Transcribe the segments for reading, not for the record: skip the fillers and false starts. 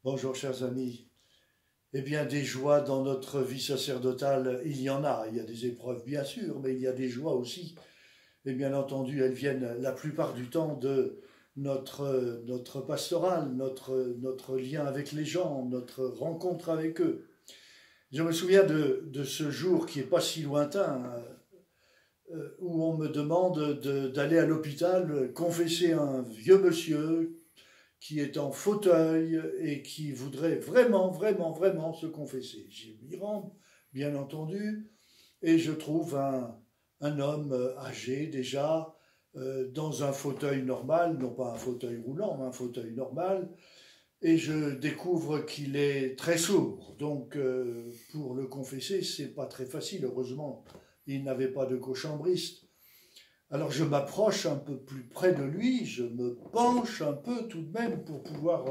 Bonjour chers amis. Eh bien des joies dans notre vie sacerdotale, il y en a. Il y a des épreuves bien sûr, mais il y a des joies aussi. Et bien entendu, elles viennent la plupart du temps de notre pastoral, notre lien avec les gens, notre rencontre avec eux. Je me souviens de ce jour qui n'est pas si lointain, où on me demande d'aller à l'hôpital confesser un vieux monsieur qui est en fauteuil et qui voudrait vraiment, vraiment, vraiment se confesser. J'y m'y rends, bien entendu, et je trouve un homme âgé déjà, dans un fauteuil normal, non pas un fauteuil roulant, mais un fauteuil normal, et je découvre qu'il est très sourd. Donc, pour le confesser, c'est pas très facile. Heureusement, il n'avait pas de cochambriste. Alors je m'approche un peu plus près de lui, je me penche un peu tout de même pour pouvoir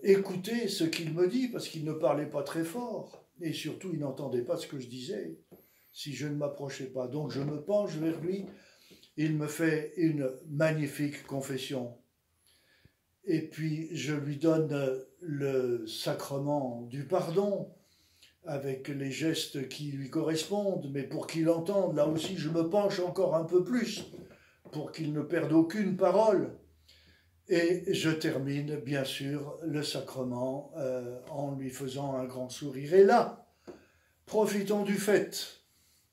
écouter ce qu'il me dit, parce qu'il ne parlait pas très fort, et surtout il n'entendait pas ce que je disais si je ne m'approchais pas. Donc je me penche vers lui, il me fait une magnifique confession, et puis je lui donne le sacrement du pardon, avec les gestes qui lui correspondent, mais pour qu'il entende, là aussi je me penche encore un peu plus, pour qu'il ne perde aucune parole. Et je termine bien sûr le sacrement en lui faisant un grand sourire. Et là, profitant du fait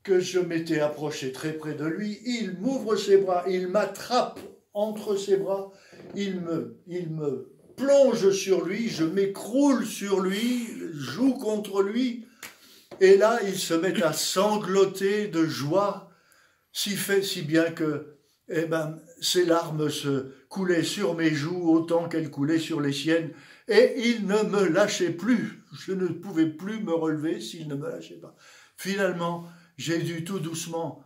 que je m'étais approché très près de lui, il m'ouvre ses bras, il m'attrape entre ses bras, il me plonge sur lui, je m'écroule sur lui, joue contre lui, et là il se met à sangloter de joie, si bien que ses larmes se coulaient sur mes joues autant qu'elles coulaient sur les siennes, et il ne me lâchait plus. Je ne pouvais plus me relever s'il ne me lâchait pas. Finalement, j'ai dû tout doucement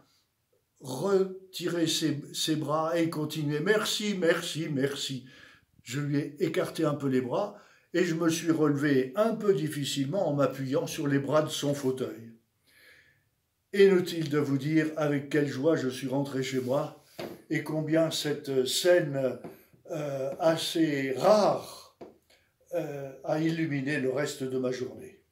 retirer ses bras et continuer. Merci, merci, merci. Je lui ai écarté un peu les bras et je me suis relevé un peu difficilement en m'appuyant sur les bras de son fauteuil. Inutile de vous dire avec quelle joie je suis rentré chez moi et combien cette scène assez rare a illuminé le reste de ma journée.